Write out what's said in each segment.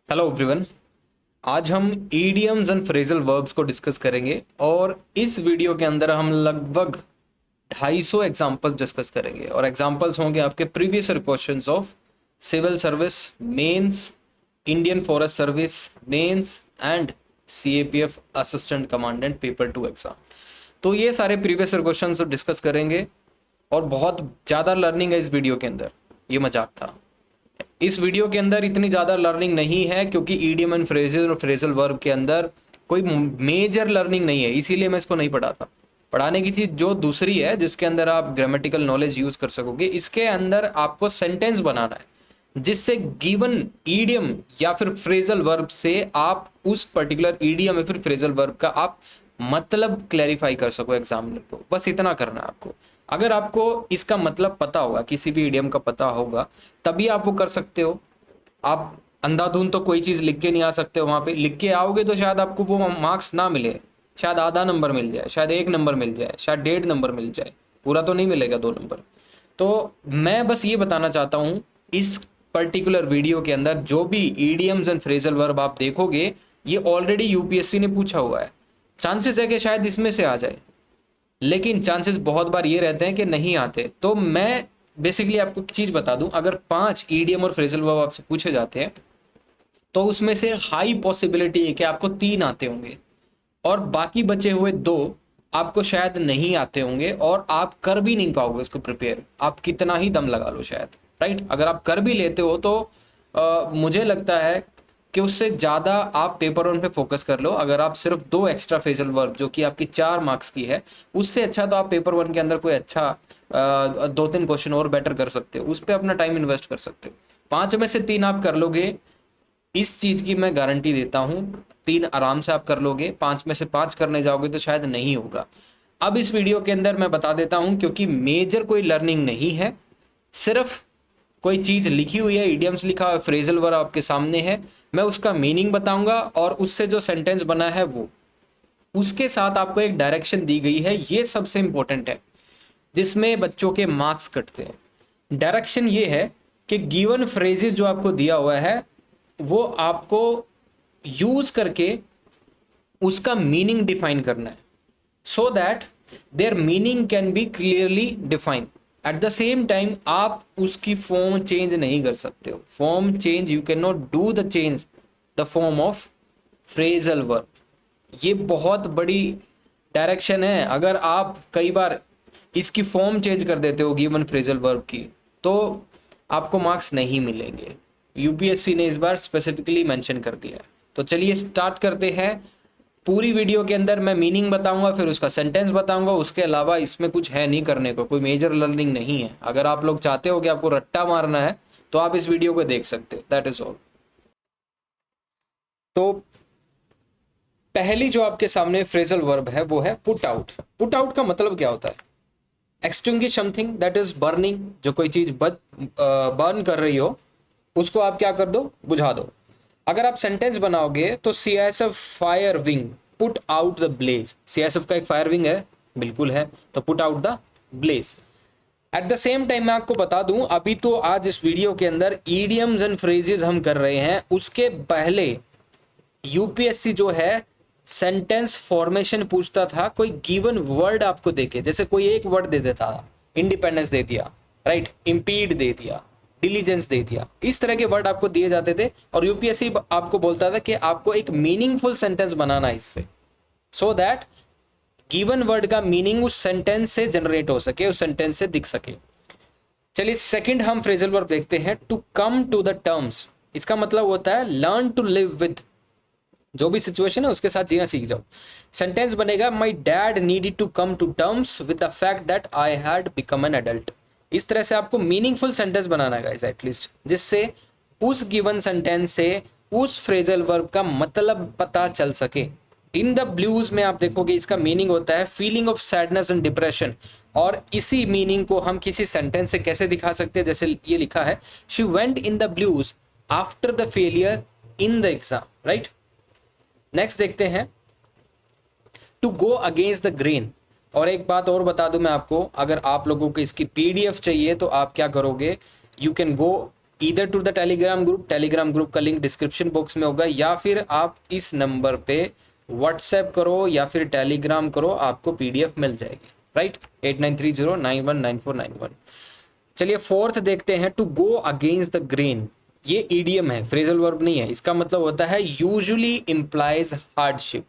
Hello everyone. आज हम idioms and phrasal verbs को डिस्कस करेंगे और इस वीडियो के अंदर हम लगभग 250 एग्जांपल्स डिस्कस करेंगे और एग्जांपल्स होंगे आपके previous year questions of civil service, mains, Indian forest service mains and CAPF assistant commandant paper 2 exam. तो ये सारे प्रीवियस ईयर क्वेश्चंस डिस्कस करेंगे और बहुत ज़्यादा लर्निंग है इस वीडियो के अंदर। ये मजाक था। इस वीडियो के अंदर इतनी ज़्यादा लर्निंग नहीं है क्योंकि ईडियम एंड फ्रेजेस और फ्रेजल वर्ब के अंदर कोई मेजर लर्निंग नहीं है, इसीलिए मैं इसको नहीं पढ़ाता। पढ़ाने की चीज़ जो दूसरी है जिसके अंदर आप ग्रामेटिकल नॉलेज यूज़ कर सकोगे, इसके अंदर आपको सेंटेंस बनाना है जिससे गिवन ईडियम या फिर फ्रेजल वर्ब से आप उस पर्टिकुलर ईडियम या फिर फ्रेजल वर्ब का आप मतलब क्लैरिफाई कर सको एग्जामिनर को। बस इतना करना है आपको। अगर आपको इसका मतलब पता होगा, किसी भी ईडियम का पता होगा, तभी आप वो कर सकते हो। आप अंधाधुंध तो कोई चीज़ लिख के नहीं आ सकते हो। वहाँ पे लिख के आओगे तो शायद आपको वो मार्क्स ना मिले, शायद आधा नंबर मिल जाए, शायद 1 नंबर मिल जाए, शायद 1.5 नंबर मिल जाए, पूरा तो नहीं मिलेगा 2 नंबर। तो मैं बस ये बताना चाहता हूँ, इस पर्टिकुलर वीडियो के अंदर जो भी ईडियम्स एंड फ्रेजल वर्ब आप देखोगे, ये ऑलरेडी यूपीएससी ने पूछा हुआ है। चांसेस है कि शायद इसमें से आ जाए, लेकिन चांसेस बहुत बार ये रहते हैं कि नहीं आते। तो मैं बेसिकली आपको एक चीज़ बता दूं, अगर 5 ईडियम और फ्रेजल वर्ब आपसे पूछे जाते हैं तो उसमें से हाई पॉसिबिलिटी है कि आपको 3 आते होंगे और बाकी बचे हुए 2 आपको शायद नहीं आते होंगे और आप कर भी नहीं पाओगे इसको प्रिपेयर, आप कितना ही दम लगा लो शायद। राइट, अगर आप कर भी लेते हो तो मुझे लगता है कि उससे ज़्यादा आप पेपर 1 पे फोकस कर लो। अगर आप सिर्फ 2 एक्स्ट्रा फ्रेजल वर्ब जो कि आपकी 4 मार्क्स की है, उससे अच्छा तो आप पेपर 1 के अंदर कोई अच्छा 2-3 क्वेश्चन और बेटर कर सकते हो, उस पर अपना टाइम इन्वेस्ट कर सकते हो। 5 में से 3 आप कर लोगे, इस चीज़ की मैं गारंटी देता हूँ। 3 आराम से आप कर लोगे, 5 में से 5 करने जाओगे तो शायद नहीं होगा। अब इस वीडियो के अंदर मैं बता देता हूँ, क्योंकि मेजर कोई लर्निंग नहीं है, सिर्फ कोई चीज़ लिखी हुई है, इडियम्स लिखा हुआ है, फ्रेजल वर्ब आपके सामने है, मैं उसका मीनिंग बताऊंगा और उससे जो सेंटेंस बना है वो, उसके साथ आपको एक डायरेक्शन दी गई है। ये सबसे इंपॉर्टेंट है जिसमें बच्चों के मार्क्स कटते हैं। डायरेक्शन ये है कि गिवन फ्रेजेस जो आपको दिया हुआ है वो आपको यूज करके उसका मीनिंग डिफाइन करना है, so that there meaning can be clearly defined. Eight the same time आप उसकी फॉर्म चेंज नहीं कर सकते हो। Form change you can not do the change the form of phrasal verb. ये बहुत बड़ी डायरेक्शन है। अगर आप कई बार इसकी फॉर्म चेंज कर देते हो गिवन फ्रेजल वर्ब की, तो आपको मार्क्स नहीं मिलेंगे। यूपीएससी ने इस बार स्पेसिफिकली मेंशन कर दिया है। तो चलिए स्टार्ट करते हैं। पूरी वीडियो के अंदर मैं मीनिंग बताऊंगा, फिर उसका सेंटेंस बताऊंगा। उसके अलावा इसमें कुछ है नहीं करने को, कोई मेजर लर्निंग नहीं है। अगर आप लोग चाहते हो कि आपको रट्टा मारना है तो आप इस वीडियो को देख सकते हो, दैट इज ऑल। तो पहली जो आपके सामने फ्रेजल वर्ब है वो है पुट आउट। पुट आउट का मतलब क्या होता है? Extinguish something that is burning. जो कोई चीज बर्न कर रही हो उसको आप क्या कर दो? बुझा दो। अगर आप सेंटेंस बनाओगे तो CISF fire wing put out the blaze. CISF का एक फायर विंग है, बिल्कुल है, तो put out the blaze. At the same time मैं आपको बता दूं, अभी तो आज इस वीडियो के अंदर ईडियम्स एंड फ्रेजेस हम कर रहे हैं, उसके पहले यूपीएससी जो है सेंटेंस फॉर्मेशन पूछता था। कोई गिवन वर्ड आपको देके, जैसे कोई एक वर्ड दे देता था, इंडिपेंडेंस दे दिया, राइट, इम्पीड दे दिया, डिलीजेंस दे दिया, इस तरह के वर्ड आपको दिए जाते थे और यूपीएससी आपको बोलता था कि आपको एक मीनिंगफुल सेंटेंस बनाना है इससे, सो दैट गिवन वर्ड का मीनिंग उस सेंटेंस से जनरेट हो सके, उस सेंटेंस से दिख सके। चलिए सेकंड हम फ्रेजल वर्ब देखते हैं, to come to the terms. इसका मतलब होता है लर्न टू लिव विद। जो भी सिचुएशन है उसके साथ जीना सीख जाओ। सेंटेंस बनेगा, my dad needed to come to terms with the fact that I had become an adult. इस तरह से आपको मीनिंगफुल सेंटेंस बनाना है गाइस, एटलीस्ट, जिससे उस गिवन सेंटेंस से उस फ्रेजल वर्ब का मतलब पता चल सके। इन द ब्लूज में आप देखोगे इसका मीनिंग होता है feeling of sadness and depression, और इसी मीनिंग को हम किसी सेंटेंस से कैसे दिखा सकते हैं? जैसे ये लिखा है, she went in the blues after the failure in the exam, right. Next देखते हैं, to go against the grain. और एक बात और बता दूं मैं आपको, अगर आप लोगों को इसकी पीडीएफ चाहिए तो आप क्या करोगे, you can go either to the Telegram group का लिंक डिस्क्रिप्शन बॉक्स में होगा, या फिर आप इस नंबर पे व्हाट्सएप करो या फिर टेलीग्राम करो, आपको पीडीएफ मिल जाएगी, राइट। 8930919491। चलिए फोर्थ देखते हैं, to go against the grain. ये ईडियम है, फ्रेजल वर्ब नहीं है। इसका मतलब होता है यूजुअली इंप्लाइज हार्डशिप।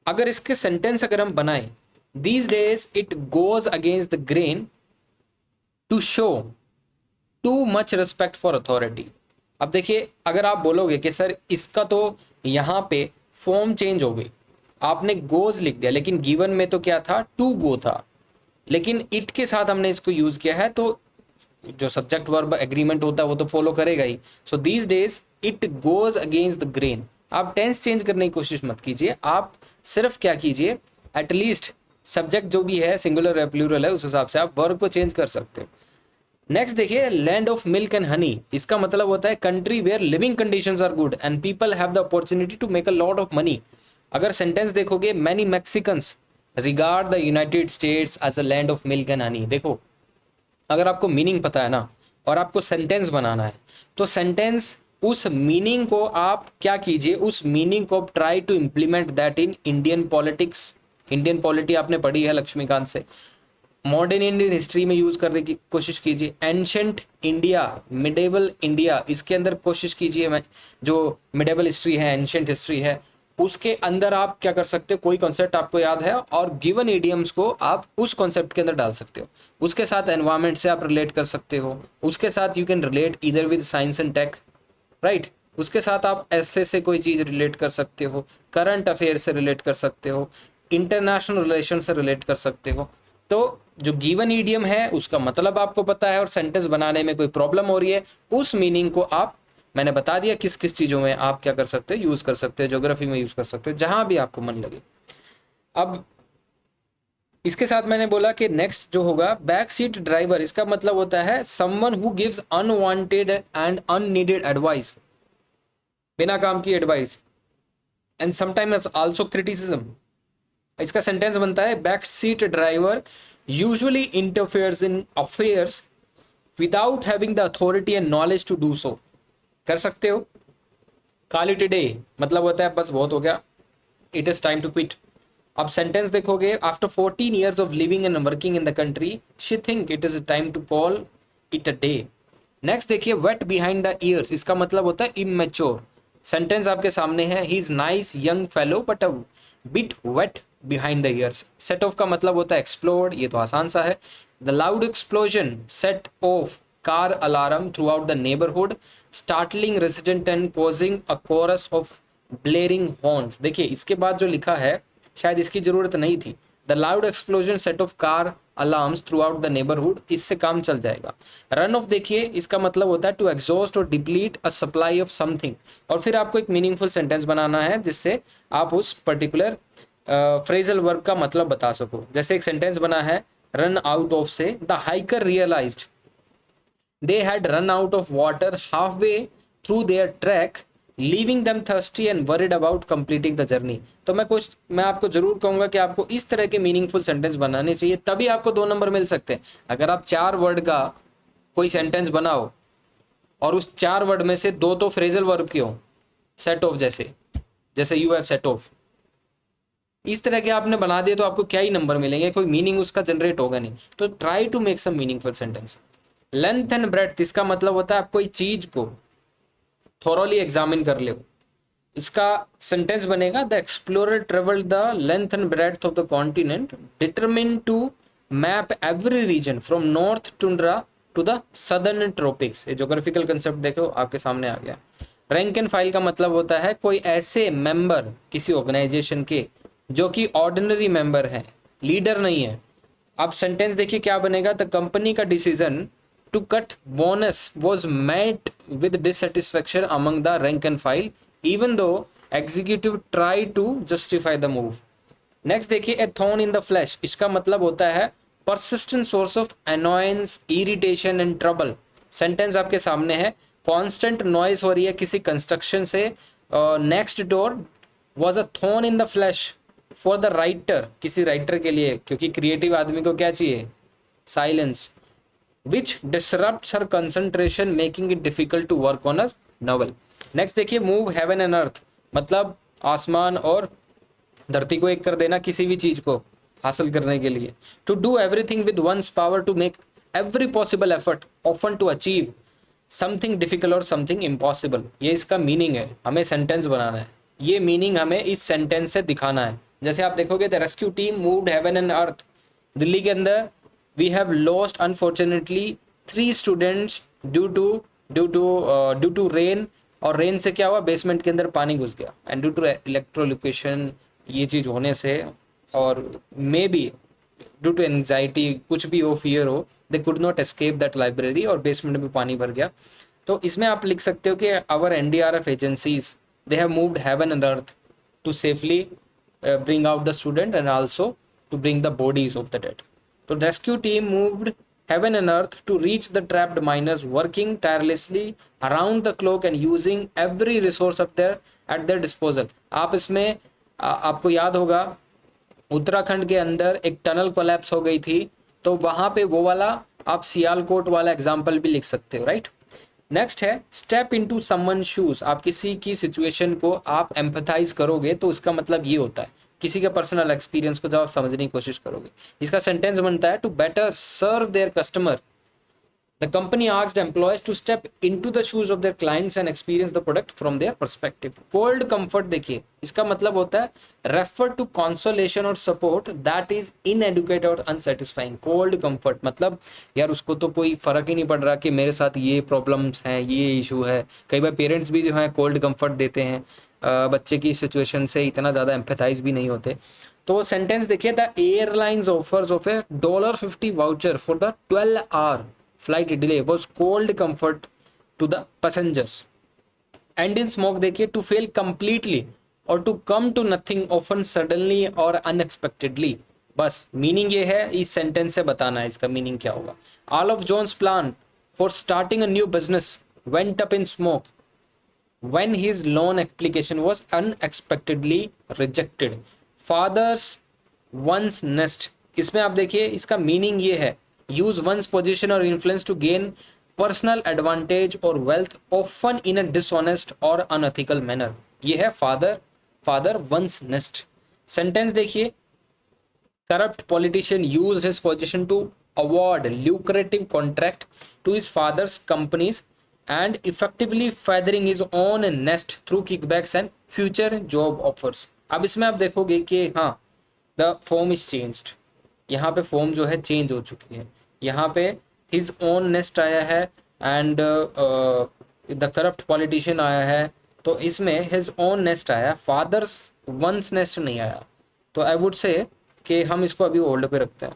अगर इसके सेंटेंस अगर हम बनाए, these days it goes against the grain to show too much respect for authority. अब देखिए, अगर आप बोलोगे कि सर इसका तो यहाँ पे फॉर्म चेंज हो गई, आपने गोज लिख दिया, लेकिन गिवन में तो क्या था, टू गो था, लेकिन इट के साथ हमने इसको यूज किया है, तो जो सब्जेक्ट वर्ब एग्रीमेंट होता है वो तो फॉलो करेगा ही। So these days it goes against the grain. आप टेंस चेंज करने की कोशिश मत कीजिए, आप सिर्फ क्या कीजिए, एटलीस्ट सब्जेक्ट जो भी है सिंगुलर या प्लूरल है उस हिसाब से आप वर्ब को चेंज कर सकते हो। नेक्स्ट देखिए, land of milk and honey. इसका मतलब होता है country where living conditions are good and people have the opportunity to make a lot of money. अगर सेंटेंस देखोगे, many Mexicans regard the United States as a land of milk and honey. देखो, अगर आपको meaning पता है ना और आपको सेंटेंस बनाना है, तो सेंटेंस उस मीनिंग को आप क्या कीजिए, उस मीनिंग को try to implement that in Indian politics. Indian polity आपने पढ़ी है लक्ष्मीकांत से, मॉडर्न इंडियन हिस्ट्री में यूज करने की कोशिश कीजिए। एंशंट इंडिया, मिडेवल इंडिया, इसके अंदर कोशिश कीजिए, जो मिडेवल हिस्ट्री है, एंशंट हिस्ट्री है, उसके अंदर आप क्या कर सकते हो, कोई कॉन्सेप्ट आपको याद है और गिवन इडियम्स को आप उस कॉन्सेप्ट के अंदर डाल सकते हो। उसके साथ एनवायरमेंट से आप रिलेट कर सकते हो, उसके साथ you can relate either with science and tech, right. उसके साथ आप ऐसे से कोई चीज़ रिलेट कर सकते हो, करंट अफेयर से रिलेट कर सकते हो, इंटरनेशनल रिलेशन से रिलेट कर सकते हो। तो जो गिवन ईडियम है उसका मतलब आपको पता है और सेंटेंस बनाने में कोई प्रॉब्लम हो रही है, उस मीनिंग को आप, मैंने बता दिया किस किस चीज़ों में आप क्या कर सकते हो, यूज़ कर सकते हो, ज्योग्राफी में यूज़ कर सकते हो, जहां भी आपको मन लगे। अब इसके साथ मैंने बोला कि नेक्स्ट जो होगा, बैक सीट ड्राइवर। इसका मतलब होता है someone who gives unwanted and unneeded advice, बिना काम की advice, and sometimes also criticism. इसका सेंटेंस बनता है, back seat driver usually interferes in affairs without having the authority and knowledge to do so. कर सकते हो। कॉल इट अ डे मतलब होता है बस बहुत हो गया, it is time to quit. अब सेंटेंस देखोगे, after 14 years of living and working in the country she think it is time to call it a day. Next देखिए, वेट बिहाइंड द ईयर्स। इसका मतलब होता है इमेच्योर। सेंटेंस आपके सामने है, he is nice young fellow but a bit wet behind the ears. Set off का मतलब होता है एक्सप्लोड, ये तो आसान सा है। The loud explosion set off car alarm throughout the neighbourhood, startling resident and causing a chorus of blaring horns. देखिए इसके बाद जो लिखा है शायद इसकी जरूरत नहीं थी। The loud explosion set off car alarms through out the neighbourhood, इससे काम चल जाएगा। रन ऑफ देखिए, इसका मतलब होता है टू एग्जॉस्ट और deplete a supply of something. और फिर आपको एक मीनिंगफुल सेंटेंस बनाना है जिससे आप उस पर्टिकुलर फ्रेजल वर्ब का मतलब बता सको। जैसे एक सेंटेंस बना है, रन आउट ऑफ से the hiker realised they had run out of water halfway through their trek, leaving them thirsty and worried about completing the journey। तो मैं आपको जरूर कहूंगा कि आपको इस तरह के मीनिंगफुल सेंटेंस बनाने चाहिए, तभी आपको 2 नंबर मिल सकते हैं। अगर आप 4 वर्ड का कोई सेंटेंस बनाओ और उस 4 वर्ड में से 2 तो फ्रेजल वर्ब के हो, सेट ऑफ जैसे यू हैव सेट ऑफ, इस तरह के आपने बना दिए तो आपको क्या ही नंबर मिलेंगे, कोई मीनिंग उसका जनरेट होगा नहीं। तो try to make some meaningful sentence. Length and breadth, इसका मतलब होता है आप कोई चीज को थोरोली एग्जामिन कर ले। इसका सेंटेंस बनेगा, the explorer travelled the length and breadth of the continent, determined to map every region from north tundra to the southern tropics. ये ज्योग्राफिकल कंसेप्ट देखो आपके सामने आ गया। रैंक एंड फाइल का मतलब होता है कोई ऐसे मेंबर किसी ऑर्गेनाइजेशन के जो कि ऑर्डिनरी मेंबर है, लीडर नहीं है। अब सेंटेंस देखिए क्या बनेगा, द कंपनी का decision to cut bonus was met with dissatisfaction among the rank and file, even though executive tried to justify the move। Next देखिए, a thorn in the flesh, इसका मतलब होता है persistent source of annoyance, irritation and trouble। Sentence आपके सामने है, constant noise हो रही है किसी कंस्ट्रक्शन से, next door was a thorn in the flesh for the writer, किसी राइटर के लिए, क्योंकि क्रिएटिव आदमी को क्या चाहिए, silence. which disrupts her concentration making it difficult to work on a novel. Next देखिए, मूव हेवन एंड अर्थ, मतलब आसमान और धरती को एक कर देना किसी भी चीज को हासिल करने के लिए. To do everything with one's power to make every possible effort often to achieve something difficult और समथिंग इम्पॉसिबल. ये इसका मीनिंग है, हमें सेंटेंस बनाना है, ये मीनिंग हमें इस सेंटेंस से दिखाना है. जैसे आप देखोगे, the rescue team moved heaven and earth. Delhi के अंदर we have lost unfortunately 3 students due to rain. और रेन से क्या हुआ, बेसमेंट के अंदर पानी घुस गया. एंड ड्यू टू इलेक्ट्रोलोकेशन, ये चीज़ होने से, और maybe due to anxiety, कुछ भी हो, फियर हो, they could not escape that library, और बेसमेंट में पानी भर गया. तो इसमें आप लिख सकते हो कि our NDRF agencies they have moved heaven and earth to safely bring out the student and also to bring the bodies of the dead. So rescue team moved heaven and earth to reach the trapped miners, working tirelessly around the clock and using every resource at their disposal. आप इसमें आपको याद होगा, उत्तराखंड के अंदर एक tunnel collapse हो गई थी, तो वहां पे वो वाला आप सियालकोट वाला एग्जाम्पल भी लिख सकते हो, राइट. नेक्स्ट है स्टेप इनटू समवन शूज. आप किसी की सिचुएशन को आप एम्पथाइज करोगे तो इसका मतलब ये होता है किसी के पर्सनल एक्सपीरियंस को जब आप समझने की कोशिश करोगे. इसका सेंटेंस बनता है, to better serve their customer the company asked employees to step into the shoes of their clients and experience the product from their perspective. Cold comfort देखिए, इसका मतलब होता है रेफर टू कंसोलेशन और सपोर्ट दैट इज इनएडुकेट और unsatisfying. Cold comfort मतलब यार उसको तो कोई फर्क ही नहीं पड़ रहा कि मेरे साथ ये प्रॉब्लम्स हैं, ये इशू है. कई बार पेरेंट्स भी जो है कोल्ड कंफर्ट देते हैं, बच्चे की सिचुएशन से इतना ज़्यादा एम्पैथाइज भी नहीं होते. तो सेंटेंस देखिए, the airlines offers of A $50 voucher for the 12-hour flight delay was cold comfort to the passengers. And in smoke देखिए, to fail completely or to come to nothing often suddenly or unexpectedly. बस meaning ये है, इस sentence से बताना है इसका meaning क्या होगा. All of John's plan for starting a new business went up in smoke when his loan application was unexpectedly rejected. Father's one's nest, इसमें आप देखिए इसका मीनिंग ये है, use one's position or influence to gain personal advantage or wealth often in a dishonest or unethical manner. ये है father one's nest. Sentence देखिए, corrupt politician used his position to award lucrative contract to his father's companies and effectively feathering his own nest through kickbacks and future job offers. अब इसमें आप देखोगे कि हाँ, the form is changed. यहाँ पे form जो है चेंज हो चुकी है. यहाँ पे हिज ओन नेस्ट आया है एंड द करप्ट पॉलिटिशियन आया है, तो इसमें हिज ओन नेस्ट आया, फादर्स वंस नेस्ट नहीं आया. तो आई वुड से कि हम इसको अभी होल्ड पे रखते हैं.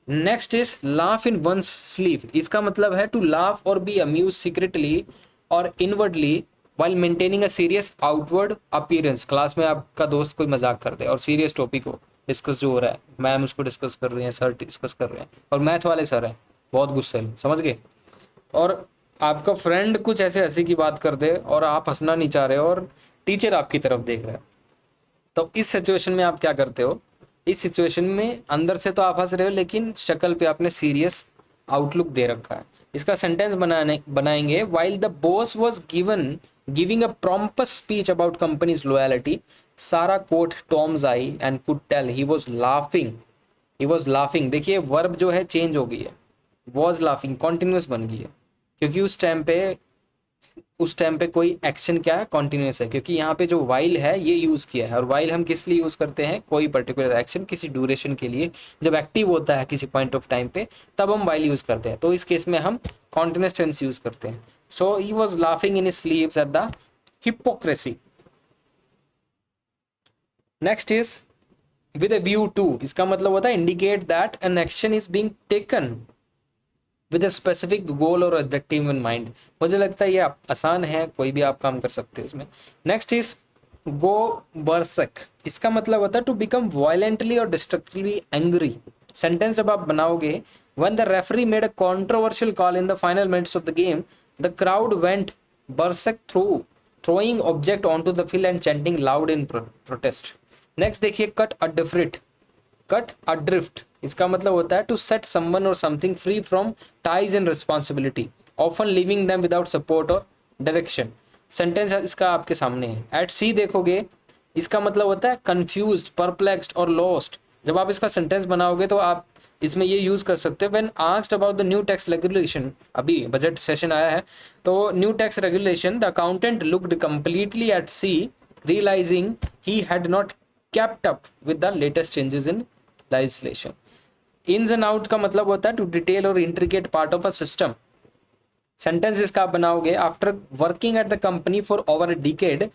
Next is laugh in one's sleeve. इसका मतलब है टू लाफ और बी अम्यूज सीक्रेटली और inwardly while maintaining a serious outward appearance. Class में आपका दोस्त कोई मजाक कर दे और सीरियस टॉपिक हो, डिस्कस जो हो रहा है, मैम उसको डिस्कस कर रही हैं, सर डिस्कस कर रहे हैं, और मैथ वाले सर हैं बहुत गुस्से, समझ गए, और आपका फ्रेंड कुछ ऐसे हंसी की बात कर दे और आप हंसना नहीं चाह रहे हो और टीचर आपकी तरफ देख रहा है, तो इस सिचुएशन में आप क्या करते हो. इस सिचुएशन में अंदर से तो आप हंस रहे हो लेकिन शक्ल पे आपने सीरियस आउटलुक दे रखा है. इसका सेंटेंस बनाएंगे, while the boss was giving a pompous speech about company's loyalty, Sarah caught Tom's eye and could tell he was laughing. देखिए वर्ब जो है चेंज हो गई है, वॉज लाफिंग कॉन्टिन्यूस बन गई है, क्योंकि उस टाइम पे कोई एक्शन क्या है, कॉन्टिन्यूस है, क्योंकि यहाँ पे जो वाइल है ये यूज़ किया है. और वाइल हम किस लिए यूज़ करते हैं, कोई पर्टिकुलर एक्शन किसी ड्यूरेशन के लिए जब एक्टिव होता है किसी पॉइंट ऑफ टाइम पे, तब हम वाइल यूज़ करते हैं. तो इस केस में हम कॉन्टिन्यूस टेंस यूज़ करते हैं. So he was laughing in his sleeves at the hypocrisy. Next is with a view to. इसका मतलब होता है indicate that an action is being taken with a specific goal और objective in mind. मुझे लगता है ये आसान है, कोई भी आप काम कर सकते हैं इसमें. Next is go बर्सक. इसका मतलब होता है टू बिकम वायलेंटली और डिस्ट्रक्टिवली एंग्री. सेंटेंस जब आप बनाओगे, when the referee made a controversial call in the final minutes of the game, the crowd went बर्सक throwing object onto the field and chanting loud in protest. Next देखिए, cut अड्रिफ्ट. इसका मतलब होता है to set someone और something free from ties and responsibility, often living them without support और direction. Sentence इसका आपके सामने है। एट सी देखोगे, इसका मतलब होता है कंफ्यूज्ड, परप्लेक्स्ड और लॉस्ट। जब आप इसका सेंटेंस बनाओगे तो आप इसमें ये यूज कर सकते हो, when asked about the new tax regulation, अभी बजट सेशन आया है तो new tax regulation, the accountant looked completely at sea realising he had not kept up with the latest changes in legislation। ins and out का मतलब होता है to detail और intricate part of a system. Sentence इसका आप बनाओगे, after working at the company for over a decade,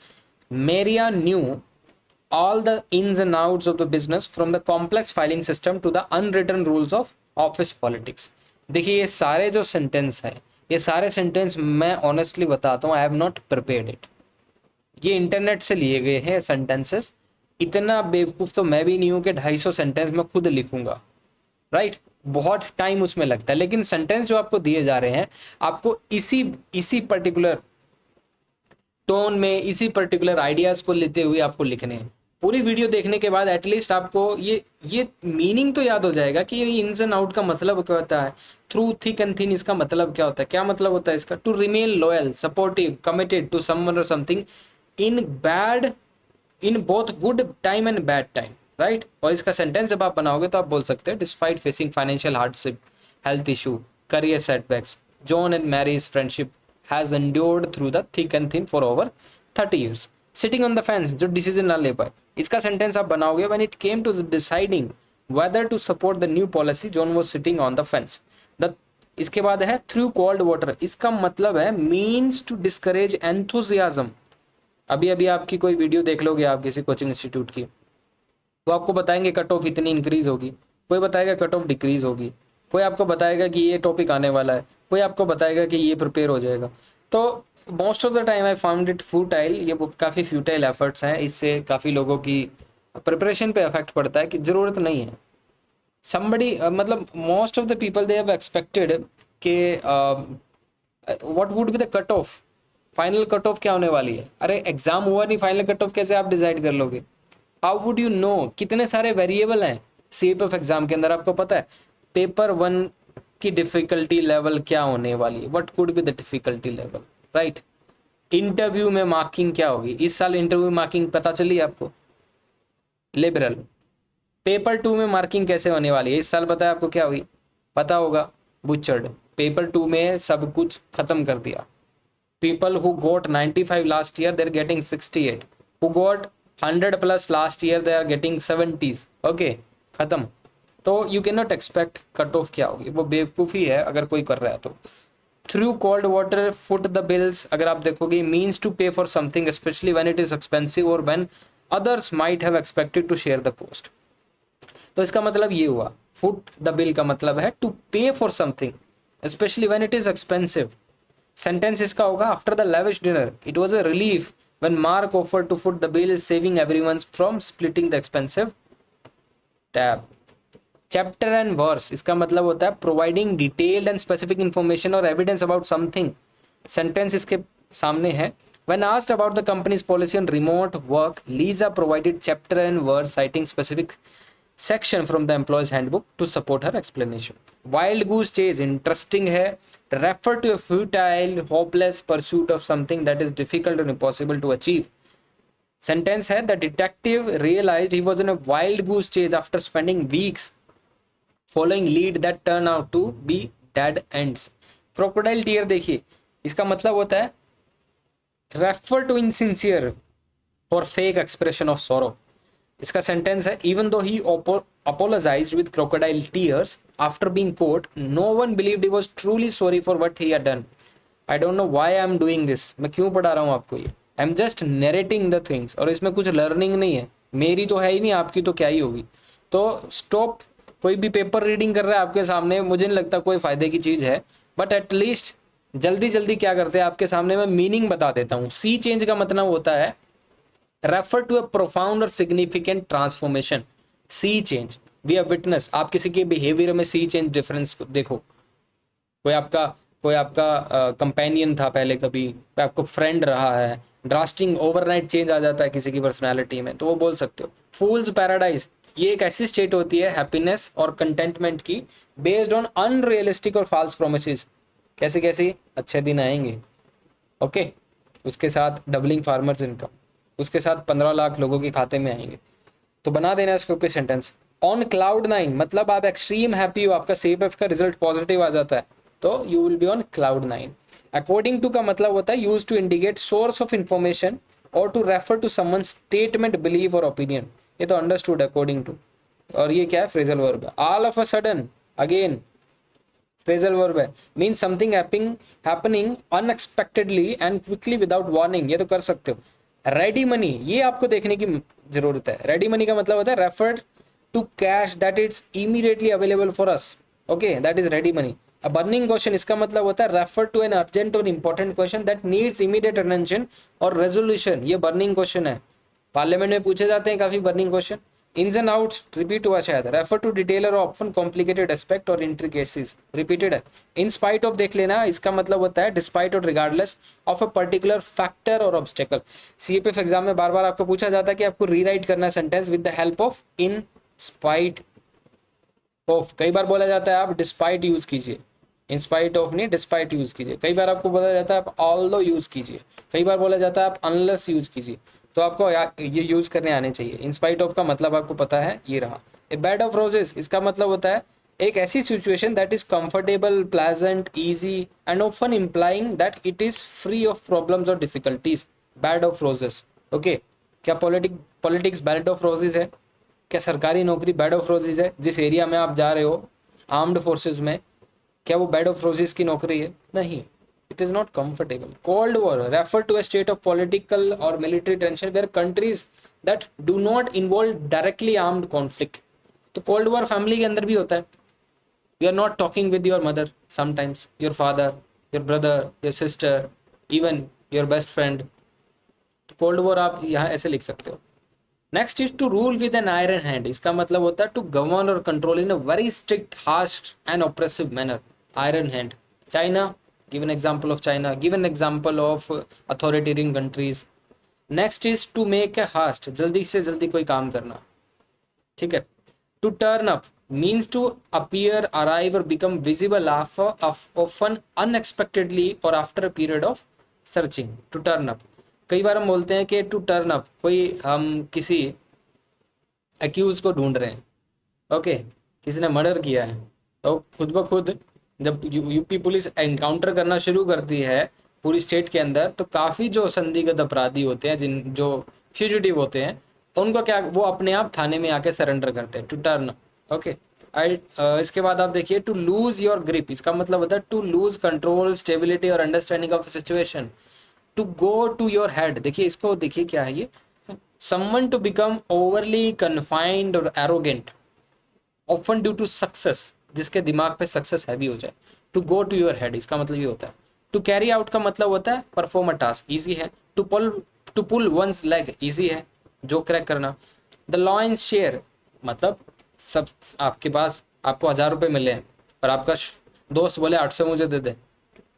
मेरिया new all the ins and outs of the business from the complex filing system to the unwritten rules of office politics। देखिए ये सारे जो sentence हैं, ये सारे sentence मैं honestly बताता हूँ, I have not prepared it. ये इंटरनेट से लिए गए हैं सेंटेंसेस। इतना बेवकूफ़ तो मैं भी नहीं हूँ कि 250 सेंटेंस मैं खुद लिखूंगा, राइट? बहुत टाइम उसमें लगता है, लेकिन सेंटेंस जो आपको दिए जा रहे हैं, आपको इसी पर्टिकुलर टोन में, इसी पर्टिकुलर आइडियाज़ को लेते हुए आपको लिखने हैं। पूरी वीडियो देखने के बाद एटलीस्ट आपको ये मीनिंग तो याद हो जाएगा कि ये इन्स एंड आउट का मतलब क्या होता है, थ्रू थिक एंड थिन इसका मतलब क्या होता है, क्या मतलब होता है इसका, to remain loyal, supportive, committed to someone और something in both good time and bad time, right? और इसका सेंटेंस जब आप बनाओगे तो आप बोल सकते हैं, despite facing financial hardship, health issue, career setbacks, John and Mary's friendship has endured through the thick and thin for over 30 years। Sitting on the fence, जो डिसीजन ना ले पाए, इसका सेंटेंस आप बनाओगे, when it came to deciding whether to support the new policy, John was sitting on the fence. इसके बाद है थ्रू कोल्ड वाटर, इसका मतलब है मीन्स टू डिस्करेज एंथुजियाज्म। अभी आपकी कोई वीडियो देख लोगे आप किसी कोचिंग इंस्टीट्यूट की, वो आपको बताएंगे कट ऑफ इतनी इंक्रीज होगी, कोई बताएगा कट ऑफ डिक्रीज होगी, कोई आपको बताएगा कि ये टॉपिक आने वाला है, कोई आपको बताएगा कि ये प्रिपेयर हो जाएगा। तो most of the time I found it futile, ये काफ़ी फ्यूटाइल एफर्ट्स हैं, इससे काफ़ी लोगों की प्रिपरेशन पे इफेक्ट पड़ता है कि ज़रूरत नहीं है। समबडी मतलब most of the people they have expected कि what would be the cut off, final cut off क्या होने वाली है। अरे एग्जाम हुआ नहीं, फाइनल कट ऑफ कैसे आप डिसाइड कर लोगे? How would you know? कितने सारे वेरिएबल हैं सीपीएफ एग्जाम के अंदर, आपको पता है पेपर 1 की डिफिकल्टी लेवल क्या होने वाली है, what could be the difficulty level, right? Interview में मार्किंग क्या होगी, इस साल इंटरव्यू मार्किंग पता चली आपको, लिबरल। पेपर 2 में मार्किंग कैसे होने वाली है, इस साल पता है आपको क्या हुई, पता होगा, बुचर्ड। पेपर 2 में सब कुछ खत्म कर दिया। People who got 95 last year, they are getting 68, who got 100+ last year, they are getting 70s। Okay, खत्म। तो you can not expect cut off क्या होगी, वो बेवकूफ़ी है अगर कोई कर रहा है तो। Through cold water foot the bills, अगर आप देखोगे means to pay for something specially when it is expensive और when others might have expected to share the cost. तो इसका मतलब ये हुआ, फुट द बिल का मतलब है to pay for something specially when it is expensive. Sentence इसका होगा, after the lavish dinner it was a relief when Mark offered to foot the bill, saving everyone from splitting the expensive tab. Chapter and verse, इसका मतलब होता है providing detailed and specific information और evidence about something. Sentence इसके सामने है, when asked about the company's policy on remote work, Lisa provided chapter and verse sighting specific section from the employees handbook to support her explanation. Wild goose chase interesting है, refer to a futile hopeless pursuit of something that is difficult and impossible to achieve. Sentence है, the detective realised he was in a wild goose chase after spending weeks following lead that turn out to be dead ends. Crocodile tear देखिए, इसका मतलब होता है refer to insincere और fake expression of सोरो। इसका sentence है, even though he apologized with crocodile tears after being caught, no one believed he was truly sorry for what he had done. I don't know why I am doing this। मैं क्यों पढ़ा रहा हूँ आपको ये, I am just narrating the things. और इसमें कुछ लर्निंग नहीं है, मेरी तो है ही नहीं, आपकी तो क्या ही होगी। तो स्टॉप, कोई भी पेपर रीडिंग कर रहा है आपके सामने, मुझे नहीं लगता कोई फायदे की चीज़ है, बट एटलीस्ट जल्दी जल्दी क्या करते हैं आपके सामने मैं मीनिंग बता देता हूँ। सी चेंज का मतलब होता है रेफर टू अ प्रोफाउंड और significant transformation. Sea change we have witness, आप किसी के बिहेवियर में सी चेंज डिफरेंस देखो, कोई आपका कंपेनियन था पहले, कभी कोई आपको फ्रेंड रहा है, ड्रास्टिंग ओवरनाइट चेंज आ जाता है किसी की पर्सनालिटी में, तो वो बोल सकते हो। फूल्स पैराडाइज, ये एक ऐसी स्टेट होती है हैप्पीनेस और कंटेंटमेंट की बेस्ड ऑन अनरियलिस्टिक और फॉल्स प्रोमिसेस। कैसे कैसे? अच्छे दिन आएंगे, ओके, उसके साथ डबलिंग फार्मर्स इनकम, उसके साथ 15 लाख लोगों के खाते में आएंगे। तो बना देना इसको कोई सेंटेंस। ऑन क्लाउड 9 मतलब आप एक्सट्रीम हैप्पी हो, आपका CPF का रिजल्ट पॉजिटिव आ जाता है, तो you will be on cloud 9। According to का मतलब होता है use to indicate source of information और to refer to someone statement, believe और ओपिनियन। ये तो अंडरस्टूड अकॉर्डिंग टू। और ये क्या है? फ्रेजल वर्ब है। All of a sudden, again phrasal verb है, mean something happening unexpectedly and quickly without warning. ये तो कर सकते हो। रेडी मनी, ये आपको देखने की जरूरत है। रेडी मनी का मतलब होता है refer to cash that it's immediately available for us, okay, that is ready money. A burning question, इसका मतलब होता है रेफर टू एन अर्जेंट और important question that needs immediate attention और रेजोल्यूशन। ये बर्निंग क्वेश्चन है, पार्लियामेंट में पूछे जाते हैं काफी burning question. Ins and outs repeat हुआ शायद। रेफर टू डिटेल और ऑफन कॉम्प्लिकेटेड एस्पेक्ट और इंट्रिकेसीज, रिपीटेड है। इन स्पाइट ऑफ देख लेना, इसका मतलब होता है डिस्पाइट और regardless of a particular factor और ऑब्स्टेकल। CPF एग्जाम में बार बार आपको पूछा जाता है कि आपको रीराइट करना है sentence with the help of in spite of. कई बार बोला जाता है आप डिस्पाइट यूज कीजिए, इन स्पाइट ऑफ नहीं, डिस्पाइट यूज कीजिए। कई बार आपको बोला जाता है आप ऑल्दो यूज कीजिए, कई बार बोला जाता है आप अनलेस यूज कीजिए। तो आपको ये यूज करने आने चाहिए। इन स्पाइट ऑफ का मतलब आपको पता है, ये रहा। ए बेड ऑफ रोजेस, इसका मतलब होता है एक ऐसी situation that is comfortable, pleasant, easy and often implying that it is free of problems और difficulties. Bed of roses, okay. क्या पॉलिटिक्स बेड ऑफ रोजेस है? क्या सरकारी नौकरी बेड ऑफ रोजेस है? जिस एरिया में आप जा रहे हो आर्म्ड फोर्सेस में, क्या वो बेड ऑफ रोजेस की नौकरी है? नहीं, it is not comfortable. Cold War refer to a state of political or military tension where countries that do not involve directly armed conflict. तो कोल्ड वॉर फैमिली के अंदर भी होता है। You are not talking with your mother, sometimes your father, your brother, your sister, even your best friend. तो cold war आप यहाँ ऐसे लिख सकते हो। Next is to rule with an iron hand, इसका मतलब होता है टू गवर्न और control in a very strict, harsh and oppressive manner. Iron hand, China, give an example of China, give an example of authoritarian countries. Next is to make a haste, जल्दी से जल्दी कोई काम करना, ठीक है। To turn up means to appear, arrive or become visible often unexpectedly or after a period of searching. To turn up, कई बार हम बोलते हैं कि to turn up, कोई हम किसी accused को ढूंढ रहे हैं, ओके, किसी ने मर्डर किया है, तो खुद ब खुद जब यूपी पुलिस एनकाउंटर करना शुरू करती है पूरी स्टेट के अंदर, तो काफ़ी जो संदिग्ध अपराधी होते हैं, जिन जो फ्यूजिटिव होते हैं, उनको क्या, वो अपने आप थाने में आके सरेंडर करते हैं। To turn, okay. इसके बाद आप देखिए टू लूज योर ग्रिप, इसका मतलब होता है टू लूज कंट्रोल, स्टेबिलिटी और understanding of situation. To go to your head, देखिए इसको, देखिए क्या है ये, someone to become overly confident और arrogant often due to success, जिसके दिमाग पे सक्सेस हैवी हो जाए। To go to your head, इसका मतलब ये होता है। टू कैरी आउट का मतलब होता है परफॉर्म अ टास्क, ईजी है। To pull one's leg, easy है, जो क्रैक करना। द लॉयंस शेयर मतलब सब आपके पास, आपको 1000 रुपये मिले हैं और आपका दोस्त बोले 800 मुझे दे दे,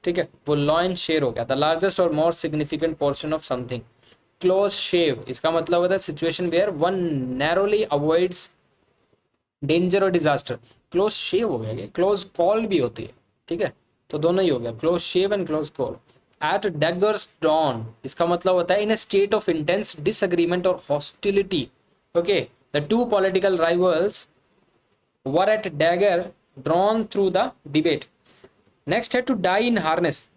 ठीक है, वो लॉयंस शेयर हो गया। द लार्जेस्ट और more significant portion of something. Close shave, इसका मतलब होता है situation where one narrowly avoids danger और डिजास्टर। क्लोज शेव हो गया, क्लोज कॉल भी होती है, ठीक है, तो दोनों ही हो गया, close shave and close call. At daggers drawn, इसका मतलब होता है in a state of intense disagreement और hostility, okay. The two political rivals were at dagger drawn through the debate. Next है टू डाई इन हार्नेस,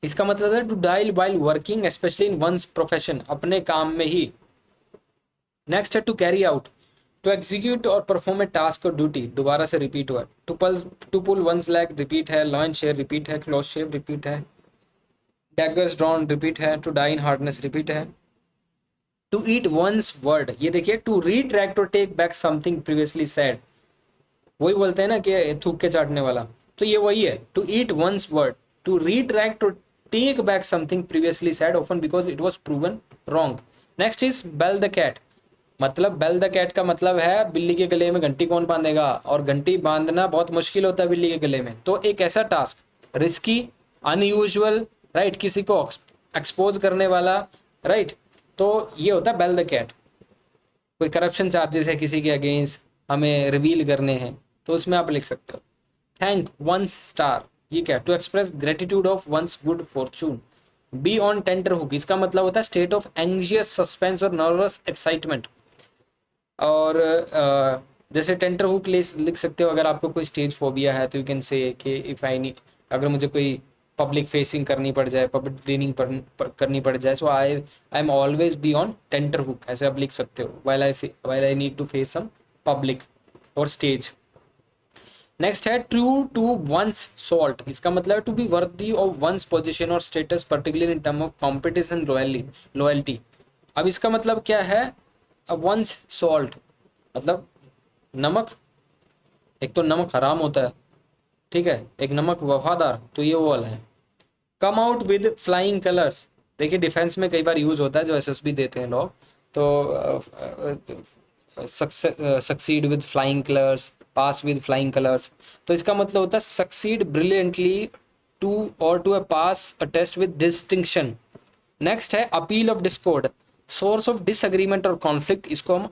इसका मतलब है to die while working specially in one's profession, अपने काम में ही। Next है to carry out, to execute और परफॉर्म ए टास्क और ड्यूटी, दोबारा से रिपीट हुआ। To pull one's leg repeat है, लॉयन शेयर रिपीट है, क्लोज शेव रिपीट है, डैगर्स ड्रॉन रिपीट है, to die in hardness repeat है। टू ईट वंस वर्ड, ये देखिए, टू रिट्रैक्ट और take back something previously said, वही बोलते हैं ना कि थूक के चाटने वाला, तो ये वही है। To eat one's word, to retract और take back something previously said often because it was proven wrong. Next is bell the cat, मतलब बेल द कैट का मतलब है बिल्ली के गले में घंटी कौन बांधेगा, और घंटी बांधना बहुत मुश्किल होता है बिल्ली के गले में। तो एक ऐसा टास्क रिस्की, अनयूजुअल, राइट, किसी को एक्सपोज करने वाला, राइट, तो ये होता है बेल द कैट। कोई करप्शन चार्जेस है किसी के अगेंस्ट, हमें रिवील करने हैं, तो उसमें आप लिख सकते हो थैंक वंस स्टार। ये क्या, to express gratitude of one's good fortune. Be on tenter hook, इसका मतलब होता है स्टेट ऑफ एंग्जियस सस्पेंस और नर्वस एक्साइटमेंट। और जैसे टेंटर हुक लिख सकते हो अगर आपको कोई स्टेज फोबिया है, तो यू कैन से कि इफ आई नी, अगर मुझे कोई पब्लिक फेसिंग करनी पड़ जाए, पब्लिक ट्रेनिंग करनी पड़ जाए, so I am always be on tenter hook, ऐसे आप लिख सकते हो, while I need to face some public और स्टेज। नेक्स्ट है ट्रू टू वंस सॉल्ट, इसका मतलब है to be worthy of one's position और status particular in term of competition loyalty. अब इसका मतलब क्या है, वंस सॉल्ट मतलब नमक, एक तो नमक हराम होता है, ठीक है, एक नमक वफादार, तो ये वो वाला है। Come out with flying colours, देखिए डिफेंस में कई बार यूज होता है, जो एसएसबी देते हैं लोग, तो succeed with flying colours, pass with flying colours, तो इसका मतलब होता है सक्सीड ब्रिलियंटली टू और to pass a test with distinction. Next है appeal of discord, source of disagreement और कॉन्फ्लिक्ट, इसको हम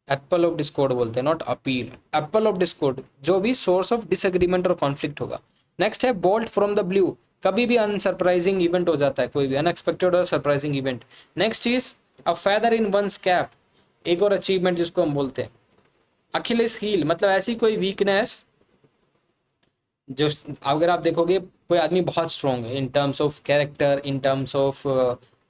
एप्पल ऑफ डिस्कॉर्ड बोलते हैं, not appeal, apple of discord, जो भी सोर्स ऑफ डिसएग्रीमेंट और कॉन्फ्लिक्ट होगा। नेक्स्ट है बोल्ट फ्रॉम द ब्लू, कभी भी अनसरप्राइजिंग इवेंट हो जाता है, कोई भी अनएक्सपेक्टेड और surprising event. Next is a feather in one's cap, एक और अचीवमेंट जिसको हम बोलते हैं। अखिलेस हील मतलब ऐसी कोई वीकनेस जो, अगर आप देखोगे कोई आदमी बहुत स्ट्रॉन्ग है in terms of character, in terms of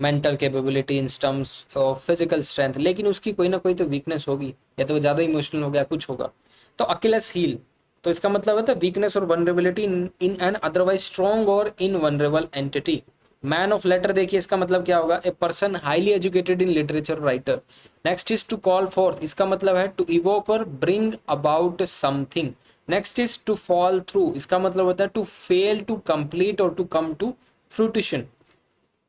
mental capability, in terms of physical strength, लेकिन उसकी कोई ना कोई तो वीकनेस होगी, या तो वो ज़्यादा इमोशनल हो गया, कुछ होगा, तो अकिलेस हील, तो इसका मतलब होता है वीकनेस और vulnerability in an otherwise strong और invulnerable entity. Man of letter, देखिए इसका मतलब क्या होगा, a person highly educated in literature writer. Next is to call forth, इसका मतलब है टू इवोक और bring about something. Next is to fall through, इसका मतलब होता है टू फेल टू कंप्लीट और to come to fruition.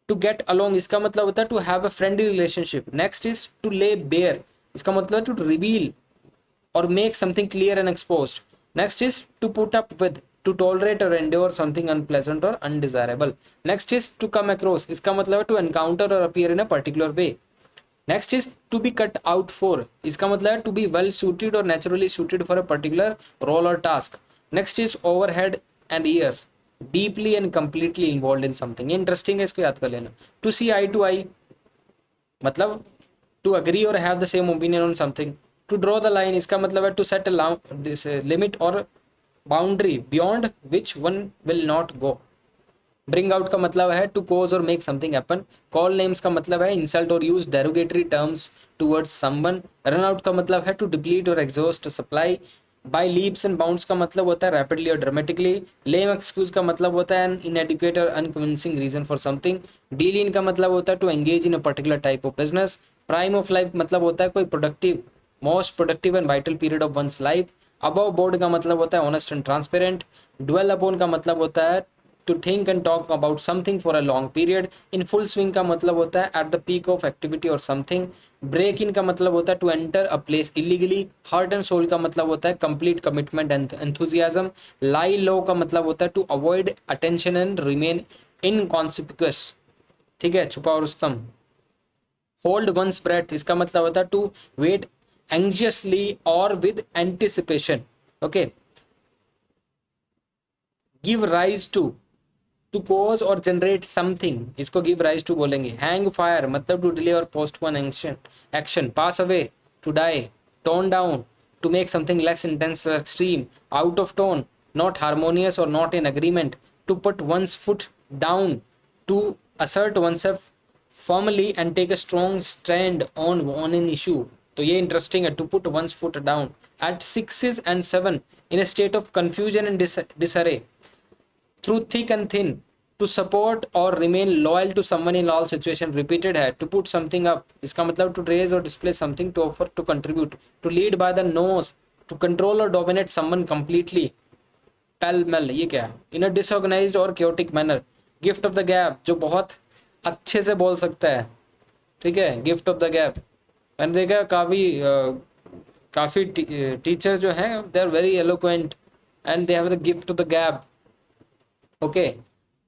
To get along, इसका मतलब होता है to have a friendly relationship. Next is to lay bare, इसका मतलब है टू रिवील और make something clear and exposed. Next is to put up with, to tolerate और endure something unpleasant और undesirable. Next is to come across, इसका मतलब है to encounter और appear in a particular way. Next is to be cut out for, इसका मतलब है to be well suited और naturally suited for a particular role और task. Next is over head and years, deeply and completely involve in something, interesting है, इसको याद कर लेना। To C I to eye मतलब टू अग्री और have the same opinion on something. To draw the line, इसका मतलब है टू सेट लिमिट और boundary beyond which one will not go. Bring out का मतलब है टू कोज और make something happen. Call names का मतलब है इंसल्ट और use derogatory terms towards someone. Run out का मतलब है टू डिप्लीट और exhaust supply. By leaps and bounds का मतलब होता है रैपिडली और ड्रामेटिकली। लेम एक्सक्यूज का मतलब होता है एन इनएडिक्वेट और unconvincing reason for something. Deal in का मतलब होता है to engage in a particular type of business. Prime of life मतलब होता है कोई productive, most productive and vital period of one's life. Above board का मतलब होता है honest and transparent. Dwell upon का मतलब होता है to think and talk about something for a long period. In full swing का मतलब होता है eight the peak of activity और समथिंग। ब्रेक इन का मतलब होता है to enter a place illegally. Heart and soul का मतलब होता है complete commitment and enthusiasm. Lie low का मतलब होता है to avoid attention and remain inconsequence, ठीक है, छुपा और रुस्तम। होल्ड वंस ब्रेथ, इसका मतलब होता है टू वेट एंग्जियसली और with anticipation. Okay, give rise to cause और जनरेट समथिंग, इसको गिव राइज टू बोलेंगे। हैंग फायर मतलब टू डिले और postpone action. Pass away to die. Tone down to make something less intense और extreme. Out of tone not harmonious और not in agreement. To put one's foot down to assert oneself formally and take a strong stand on an issue, तो ये interesting है। To put one's foot down at 6 and 7 in a state of confusion and disarray through thick and thin। to support or remain loyal to someone in all situation, repeated है। to put something up, इसका मतलब to raise or display something, to offer, to contribute। to lead by the nose, to control or dominate someone completely, pell mell, ये क्या है, in a disorganised और chaotic manner. Gift of the gab, जो बहुत अच्छे से बोल सकता है, ठीक है, गिफ्ट ऑफ द गैप। मैंने देखा काफ़ी टीचर जो हैं they are very eloquent and they have the gift of the gab. Okay,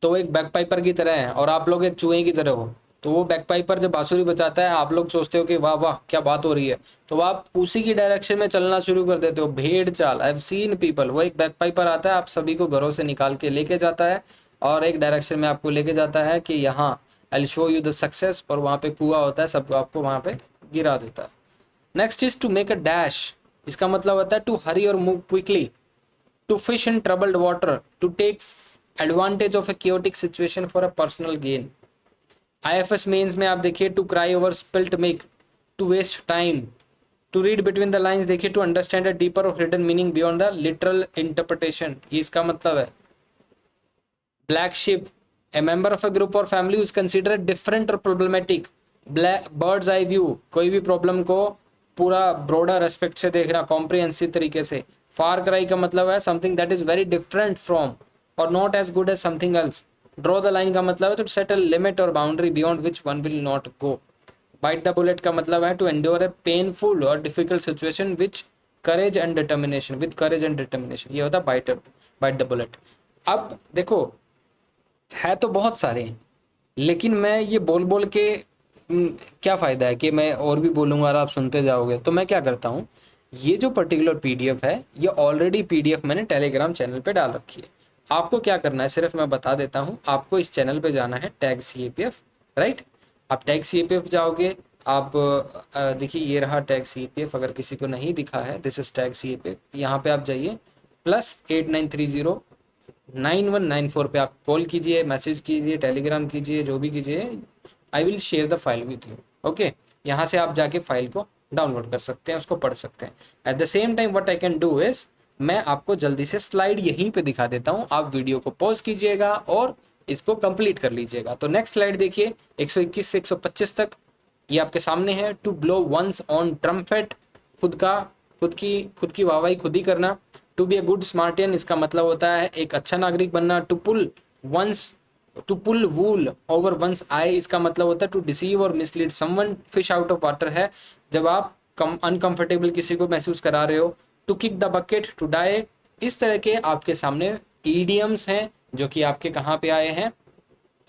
तो वो एक बैक पाइपर की तरह है और आप लोग एक चूहे की तरह हो, तो वो बैकपाइपर जब बांसुरी बजाता है आप लोग सोचते हो कि वाह वाह क्या बात हो रही है, तो आप उसी की डायरेक्शन में चलना शुरू कर देते हो। भेड़ चाल, आई हैव सीन पीपल, वो एक बैकपाइपर आता है, आप सभी को घरों से निकाल के लेके जाता है और एक डायरेक्शन में आपको लेके जाता है कि यहाँ I will show you the success, और वहाँ पे कुआं होता है, सबको आपको वहाँ पे गिरा देता है। Next is to make a dash, इसका मतलब होता है टू हरी और move quickly, to fish in troubled water, to take advantage of a chaotic situation for a personal gain. IFS mains में आप देखिए to cry over spilt milk, to waste time, to read between the lines देखिए to understand a deeper और hidden meaning beyond the literal interpretation, ये इसका मतलब है। Black ship, A member of a group और फैमिली इज कंसिडर्ड डिफरेंट और problematic. Black birds eye view, कोई भी प्रॉब्लम को पूरा ब्रॉडर एस्पेक्ट से देखना, कॉम्प्रिहेंसिव तरीके से। फार क्राई का मतलब है something that is very different from और not as good as something else. Draw the line का मतलब है टू सेट अ लिमिट और boundary beyond which one will not go. Bite the bullet का मतलब है टू एंड्योर ए पेनफुल और difficult situation which courage and determination, with courage and determination, ये होता है बाइट द बुलेट। अब देखो है तो बहुत सारे हैं, लेकिन मैं ये बोल बोल के क्या फ़ायदा है कि मैं और भी बोलूँगा और आप सुनते जाओगे। तो मैं क्या करता हूँ, ये जो पर्टिकुलर पीडीएफ है ये ऑलरेडी पीडीएफ मैंने टेलीग्राम चैनल पे डाल रखी है। आपको क्या करना है, सिर्फ मैं बता देता हूँ, आपको इस चैनल पे जाना है टैग CAPF, राइट। आप टैग CAPF जाओगे, आप देखिए ये रहा टैग CAPF, अगर किसी को नहीं दिखा है दिस इज टैग CAPF, यहाँ पे आप जाइए +89309194 पे आप कॉल कीजिए, मैसेज कीजिए, टेलीग्राम कीजिए, जो भी कीजिए, I will share the file with you, okay. यहाँ से आप जाके फाइल को डाउनलोड कर सकते हैं, उसको पढ़ सकते हैं। Eight the same time what I can do is, मैं आपको जल्दी से स्लाइड यहीं पे दिखा देता हूँ, आप वीडियो को पॉज कीजिएगा और इसको कंप्लीट कर लीजिएगा। तो नेक्स्ट स्लाइड देखिए 121 से 125 तक, ये आपके सामने है। To blow one's own trumpet, खुद की वाहवाही खुद ही करना। To be a good Samaritan, इसका मतलब होता है एक अच्छा नागरिक बनना। To pull wool over one's eye, इसका मतलब होता है टू डिसीव और mislead someone. Fish out of water है जब आप अनकंफर्टेबल किसी को महसूस करा रहे हो। To kick the bucket, to die. इस तरह के आपके सामने ईडियम्स हैं जो कि आपके कहाँ पे आए हैं,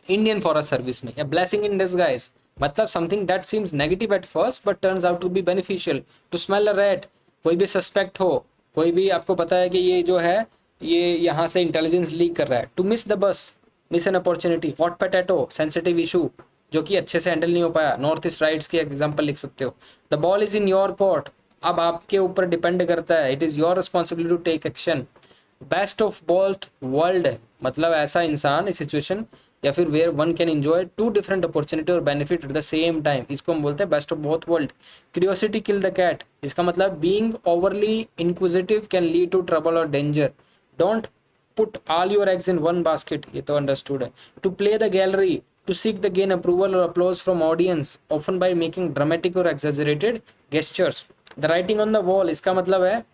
इंडियन फॉरेस्ट सर्विस में। या ब्लेसिंग इन डिसगाइज, मतलब something that seems negative at first but turns out to be beneficial. To smell a rat, कोई भी सस्पेक्ट हो, कोई भी आपको पता है कि ये जो है ये यहाँ से इंटेलिजेंस लीक कर रहा है। To miss the bus, miss an opportunity. Hot potato, sensitive issue जो कि अच्छे से हैंडल नहीं हो पाया, नॉर्थ ईस्ट राइट्स की एग्जांपल लिख सकते हो। The ball is in your court, अब आपके ऊपर डिपेंड करता है, it is your responsibility to take action. Best of both world, मतलब ऐसा इंसान इस सिचुएशन या फिर where one can enjoy two different opportunity और benefit eight the same time, इसको हम बोलते हैं best of both world. Curiosity kill the cat, इसका मतलब being overly inquisitive can lead to trouble और danger. Don't put all your eggs in one basket, ये तो अंडरस्टूड है। To play the gallery, to seek the gain approval और applause from audience often by making dramatic और exaggerated gestures. The writing on the wall, इसका मतलब है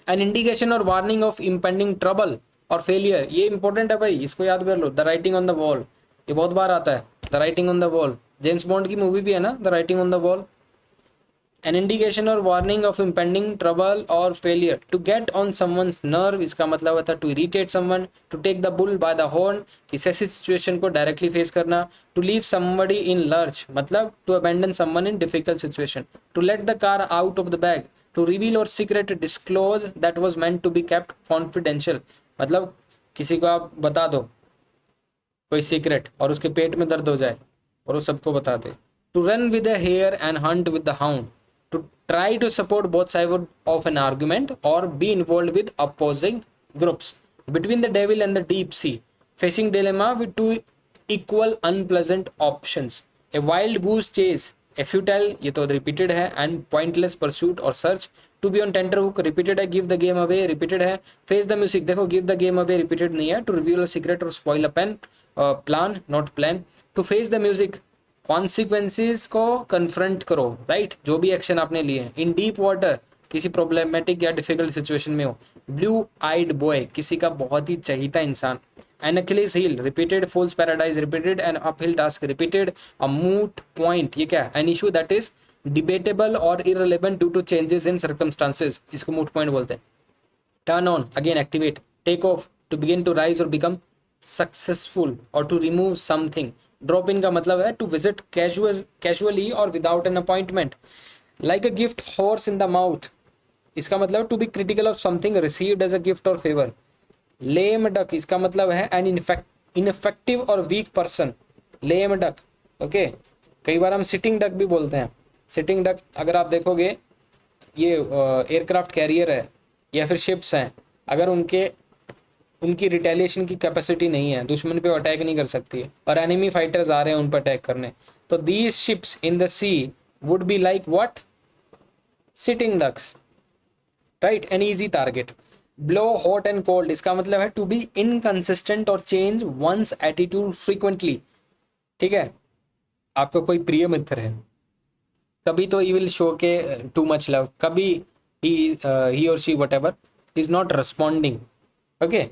an indication और warning of impending trouble और फेलियर, ये important है भाई, इसको याद कर लो। The writing on the wall, ये बहुत बार आता है, the writing on the wall. James Bond की मूवी भी है ना the writing on the wall. An indication और वार्निंग ऑफ इम्पेंडिंग ट्रबल और failure. To get on someone's nerve, इसका मतलब होता है to irritate someone. To take the bull by the horn, किसी ऐसी सिचुएशन को डायरेक्टली फेस करना। To leave somebody in lurch, मतलब to abandon someone in difficult situation. To let the car out of the bag, to reveal और secret disclose that was meant to be kept confidential, मतलब किसी को आप बता दो कोई सीक्रेट और उसके पेट में दर्द हो जाए और वो सबको बता दे। To run with the hare and hunt with the hound. To try to support both side of an argument और be involve with opposing groups. Between the devil and the deep sea, facing dilemma with two equal unpleasant options. A wild goose chase, a futile, ये तो repeated है, and pointless pursuit और search. To be on tenter hook, repeated है। Give the game away, repeated है। Face the music, देखो give the game away repeated नहीं है। To reveal a secret और spoil a plan not plan. To face the music, consequences को confront करो, right, जो भी एक्शन आपने लिए हैं। इन डीप वाटर, किसी प्रॉब्लमेटिक या डिफिकल्ट सिचुएशन में हो। ब्लू आइड बॉय, किसी का बहुत ही चहीता इंसान। An Achilles heel, repeated. Fool's paradise, repeated. An uphill task, repeated. A moot point, ये क्या है, an issue that is debatable और irrelevant due to changes in circumstances, इसको मूट पॉइंट बोलते हैं। Turn on, again activate. Take off, to begin to rise और become successful और to remove something. Drop in का मतलब है टू विजिट कैजुअली और without an appointment. Like a gift horse in the mouth, इसका मतलब to be critical of something received as a gift और favour. Lame duck, इसका मतलब है एन इनफेक्टिव और weak person, lame duck. Okay, कई बार हम सिटिंग डक भी बोलते हैं। सिटिंग डक अगर आप देखोगे, ये एयरक्राफ्ट कैरियर है या फिर शिप्स हैं, अगर उनकी रिटेलिएशन की कैपेसिटी नहीं है, दुश्मन पे अटैक नहीं कर सकती है और एनिमी फाइटर्स आ रहे हैं उन पर अटैक करने, तो these ships in the sea would be like what, sitting ducks, right, an easy target. Blow hot and cold, इसका मतलब है टू बी इनकंसिस्टेंट और चेंज वंस एटीट्यूड फ्रीक्वेंटली। ठीक है, आपका कोई प्रिय मित्र है, कभी तो ही विल शो के टू मच लव, कभी ही और she whatever is not responding. Okay,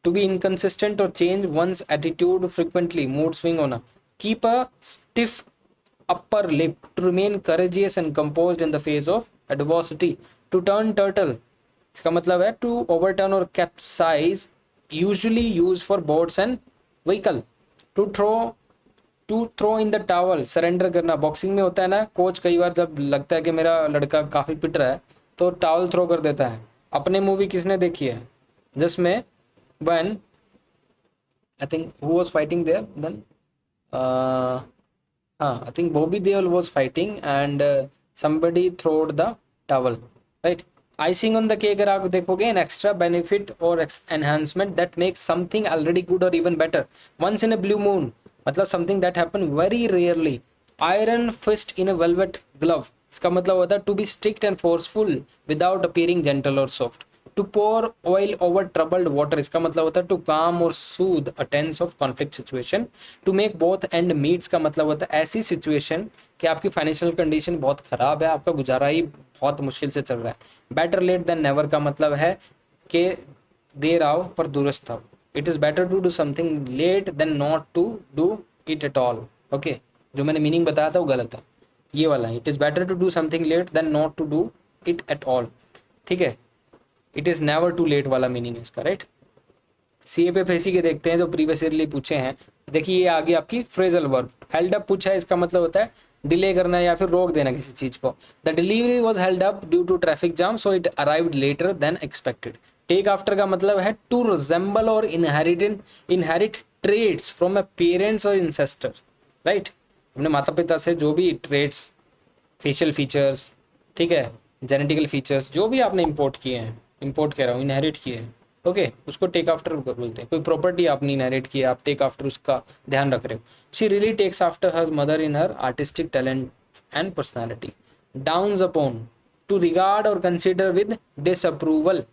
to be inconsistent और change one's attitude frequently, mood swing होना। Keep a stiff upper lip, to remain courageous and composed in the face of adversity, to turn turtle, इसका मतलब है to overturn or capsize, usually used for boats and vehicle, to throw in the towel, surrender करना। Boxing में होता है ना, coach कई बार जब लगता है कि मेरा लड़का काफ़ी पिट रहा है तो टावल थ्रो कर देता है। अपने मूवी किसने देखी है जिसमें when I think who was fighting there then, I think Bobby Deol was fighting and somebody throwed the towel, right? Icing on the cake, अगर आप देखोगे, an extra benefit or enhancement that makes something already good or even better, once in a blue moon, मतलब something that happen very rarely। iron fist in a velvet glove, इसका मतलब होता है to be strict and forceful without appearing gentle or soft। to pour oil over troubled water, इसका मतलब होता है to calm or soothe a tense of conflict situation। to make both end meets का मतलब होता है ऐसी सिचुएशन कि आपकी फाइनेंशियल कंडीशन बहुत खराब है, आपका गुजारा ही बहुत मुश्किल से चल रहा है। better late than never का मतलब है कि देर आओ पर दुरुस्त आओ। it is better to do something late than not to do it at all। Okay, जो मैंने मीनिंग बताया था वो गलत है, ये वाला है। it is better to do something late than not to do it at all। ठीक है, it is never too late वाला मीनिंग है इसका, राइट। सी ए पे फेसी के देखते हैं जो प्रीवियस ईयरली पूछे हैं। देखिए ये आगे आपकी फ्रेजल वर्ब, हेल्ड अप पूछा है, इसका मतलब होता है डिले करना या फिर रोक देना किसी चीज़ को। The delivery was held up due to traffic jam so it arrived later than expected. Take after का मतलब है टू रिजेंबल और inherit traits from a parents और इंसेस्टर, राइट। अपने माता पिता से जो भी ट्रेड्स, फेशियल फीचर्स, ठीक है, जेनेटिकल फीचर्स जो भी आपने इंपोर्ट किए हैं, इंपोर्ट कह रहा हूँ, इनहेरिट किए हैं, ओके, उसको टेक आफ्टर बोलते हैं। कोई प्रॉपर्टी आपने इनहेरिट की है, आप टेक आफ्टर उसका ध्यान रख रहे हो। She really takes after her mother in her artistic talent and personality. Downs upon, to regard और consider with disapproval.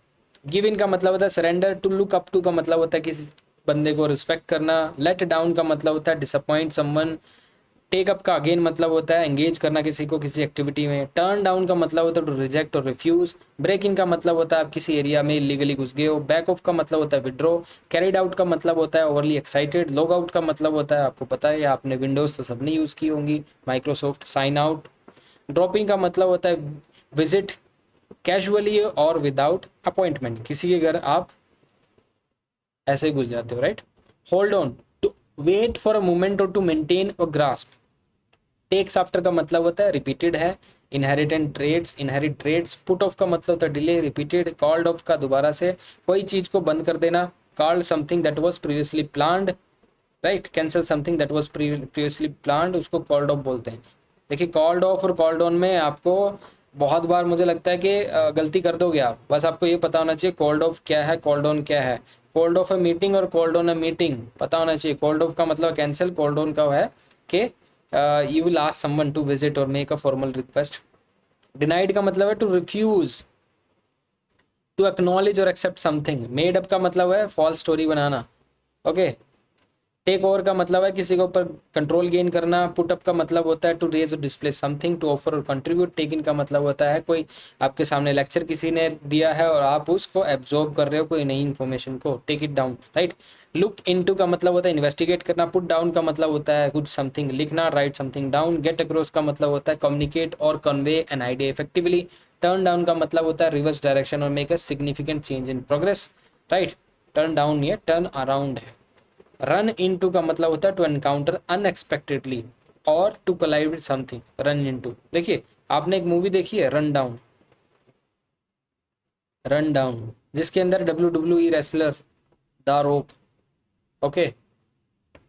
Give in का मतलब होता है surrender. To look up to का मतलब होता है किसी बंदे को रिस्पेक्ट करना। लेट डाउन का मतलब होता है डिसअपॉइंट समवन। टेक अप का अगेन मतलब होता है एंगेज करना किसी को किसी एक्टिविटी में। टर्न डाउन का मतलब होता है टू रिजेक्ट और रिफ्यूज। ब्रेक इन का मतलब होता है आप किसी एरिया में इलीगली घुस गए हो। बैक ऑफ का मतलब होता है विड्रॉ। कैरिड आउट का मतलब होता है ओवरली एक्साइटेड। लॉग आउट का मतलब होता है, आपको पता है, आपने विंडोज तो सबने यूज़ की होंगी, Microsoft. Sign out. Drop in का मतलब होता है विजिट कैजुअली और विदाउट अपॉइंटमेंट, किसी के घर आप ऐसे ही घुस जाते हो, right. Hold on, to wait for a moment और to maintain a grasp. Takes after का मतलब होता है रिपीटेड है। Inherent traits, inherit traits. Put off का मतलब होता है डिले, रिपीटेड। कॉल्ड ऑफ का दोबारा से कोई चीज को बंद कर देना। Called something that was previously planned, right. Cancel something that was previously planned, उसको कॉल्ड ऑफ बोलते हैं। देखिए कॉल्ड ऑफ और कॉल्ड ऑन में आपको बहुत बार मुझे लगता है कि गलती कर दोगे आप। बस आपको ये पता होना चाहिए कॉल्ड ऑफ क्या है, कॉल्ड ऑन क्या है। कॉल्ड ऑफ अ मीटिंग और कॉल्ड ऑन अ मीटिंग पता होना चाहिए। कॉल्ड ऑफ का मतलब कैंसिल, कॉल्ड ऑन का है कि you will ask someone to visit or make a formal request। denied का मतलब है to refuse, to acknowledge or accept something। made up का मतलब है false story बनाना, ओके। टेक ओवर का मतलब है किसी के ऊपर कंट्रोल गेन करना। पुट अप का मतलब होता है टू रेज और डिस्प्ले समथिंग, टू ऑफर और कंट्रीब्यूट। टेक इन का मतलब होता है कोई आपके सामने लेक्चर किसी ने दिया है और आप उसको एब्जॉर्ब कर रहे हो कोई नई इन्फॉर्मेशन को। Take it down, right. Look into का मतलब होता है इन्वेस्टिगेट करना। पुट डाउन का मतलब होता है कुछ समथिंग लिखना, write something down. Get across का मतलब होता है कम्युनिकेट और convey an idea effectively. Turn down का मतलब होता है रिवर्स डायरेक्शन और make a significant change in progress, right. Turn down ये टर्न अराउंड है। रन इनटू का मतलब होता है टू एनकाउंटर अनएक्सपेक्टेडली और to collide with something. Run into, देखिए आपने एक मूवी देखी है रन डाउन, रन डाउन जिसके अंदर WWE wrestler the rock, okay,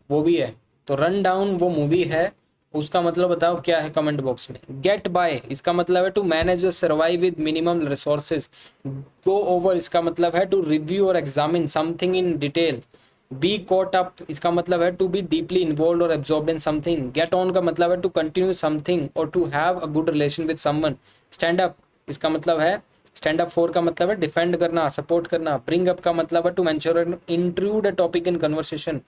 वो भी है। तो रन डाउन वो मूवी है, उसका मतलब बताओ क्या है कमेंट बॉक्स में। गेट बाय इसका मतलब है टू मैनेज और survive with minimum resources. Go over इसका मतलब है टू रिव्यू और examine something in detail. Be caught up इसका मतलब है टू बी डीपली इन्वॉल्व और absorbed in something. Get on का मतलब है टू कंटिन्यू समथिंग और to have a good relation with someone. Stand up इसका मतलब है, स्टैंड अप फॉर का मतलब है डिफेंड करना, सपोर्ट करना। ब्रिंग अप का मतलब है to mention include a topic in conversation.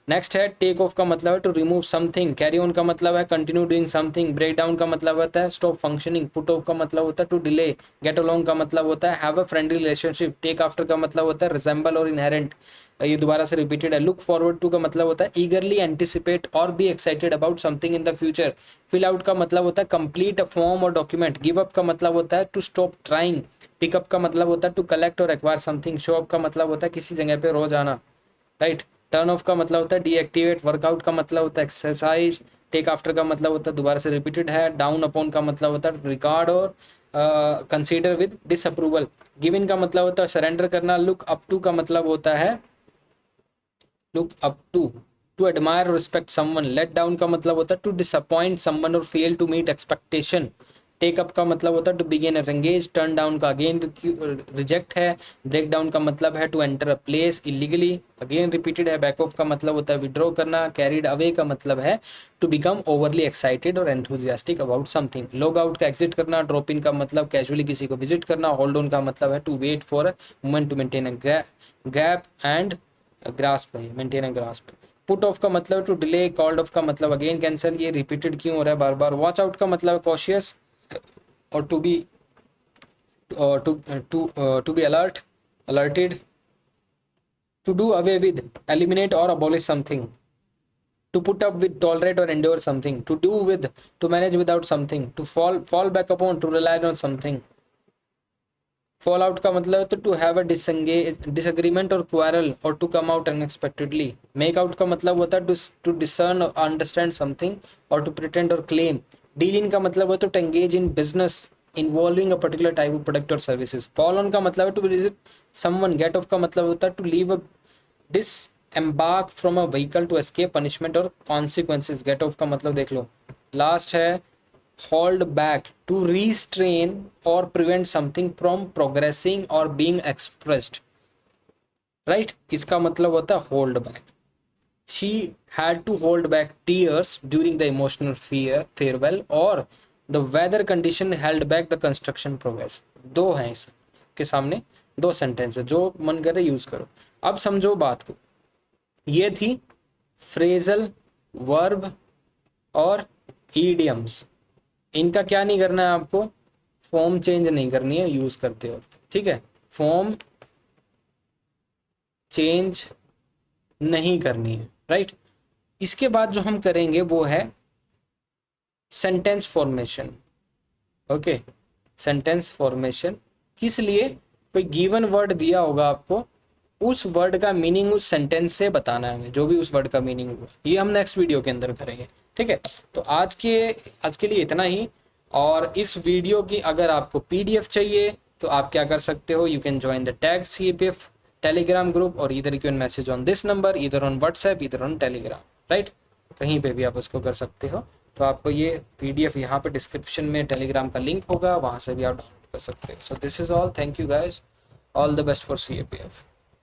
Next है टेक ऑफ का मतलब है to remove something. Carry on का मतलब है continue doing something. Break down का मतलब होता है स्टॉप फंक्शनिंग। पुट ऑफ का मतलब होता है टू डिले। गेट अलोंग का मतलब होता है have a friendly relationship. Take after का मतलब होता है रिजेंबल और इनहेरेंट, ये दोबारा से रिपीटेड है। लुक फॉरवर्ड टू का मतलब होता है ईगरली एंटिसिपेट और be excited about something in the future. Fill out का मतलब होता है कंप्लीट अ फॉर्म और डॉक्यूमेंट। गिव अप का मतलब होता है टू स्टॉप ट्राइंग। पिकअप का मतलब होता है टू कलेक्ट और एक्वायर समथिंग। शो अप का मतलब होता है किसी जगह पे रोज आना, राइट। टर्न ऑफ का मतलब होता है डीएक्टिवेट। वर्कआउट का मतलब होता है एक्सरसाइज। टेक आफ्टर का मतलब होता है दोबारा से रिपीटेड है। डाउन अपॉन का मतलब होता है रिकॉर्ड और consider with disapproval. Give in का मतलब होता है सरेंडर करना। लुक अप टू का मतलब होता है लुक अप टू एडमायर और रिस्पेक्ट समवन। लेट डाउन का मतलब होता है टू डिसअपॉइंट समवन और fail to meet expectation. Take up का मतलब होता है टू बिगिन और एंगेज। टर्न डाउन का अगेन रिजेक्ट है। ब्रेक डाउन का मतलब है to enter a place illegally, again repeated है। बैक ऑफ का मतलब होता है विड्रॉ करना। कैरिड अवे का मतलब है टू बिकम ओवरली एक्साइटेड और enthusiastic about something. Log out का एग्जिट करना। ड्रॉप इन का मतलब कैजुअली किसी को विजिट करना। होल्ड ऑन का मतलब है to wait for a moment to maintain a gap and grasp है, maintain a grasp. Put off का मतलब टू डिले। कॉल्ड ऑफ का मतलब अगेन कैंसिल, ये रिपीटेड क्यों हो रहा है बार बार। वॉच आउट का मतलब कॉशियस और to be to be alert, alerted. To do away with, eliminate or abolish something. To put up with, tolerate or endure something. To do with, to manage without something. To fall back upon, to rely on something. Fall out का मतलब है तो to have a disagreement और quarrel और to come out unexpectedly. Make out का मतलब होता है टू डिसर्न और अंडरस्टैंड समथिंग और टू प्रिटेंड और क्लेम। डील इन का मतलब होता है to engage in business involving a particular type of product और सर्विसेज। कॉल ऑन का मतलब है to visit someone. Get off का मतलब होता है to leave a disembark from a vehicle to escape punishment और कॉन्सिक्वेंसेज। गेट ऑफ का मतलब देख लो। लास्ट है hold back, to restrain or prevent something from progressing or being expressed, right? इसका मतलब होता है hold back. She had to hold back tears during the emotional farewell or the weather condition held back the construction progress. दो हैं इसके सामने, दो sentence है, जो मन करे यूज करो। अब समझो बात को, ये थी फ्रेजल, वर्ब और ईडियम्स। इनका क्या नहीं करना है आपको, फॉर्म चेंज नहीं करनी है यूज करते वक्त, ठीक है। फॉर्म चेंज नहीं करनी है, राइट। इसके बाद जो हम करेंगे वो है sentence formation, okay. Sentence formation किस लिए, कोई गिवन वर्ड दिया होगा आपको, उस वर्ड का मीनिंग उस सेंटेंस से बताना है हमें, जो भी उस वर्ड का मीनिंग होगा, ये हम नेक्स्ट वीडियो के अंदर करेंगे, ठीक है। तो आज के लिए इतना ही। और इस वीडियो की अगर आपको पीडीएफ चाहिए तो आप क्या कर सकते हो, you can join the tag CAPF Telegram group, और इधर you can message on this number, इधर ऑन व्हाट्सएप, इधर ऑन टेलीग्राम, राइट। कहीं पे भी आप उसको कर सकते हो। तो आपको ये पीडीएफ यहाँ पे डिस्क्रिप्शन में टेलीग्राम का लिंक होगा, वहाँ से भी आप डाउनलोड कर सकते हो। So this is all, thank you guys, all the best for CAPF।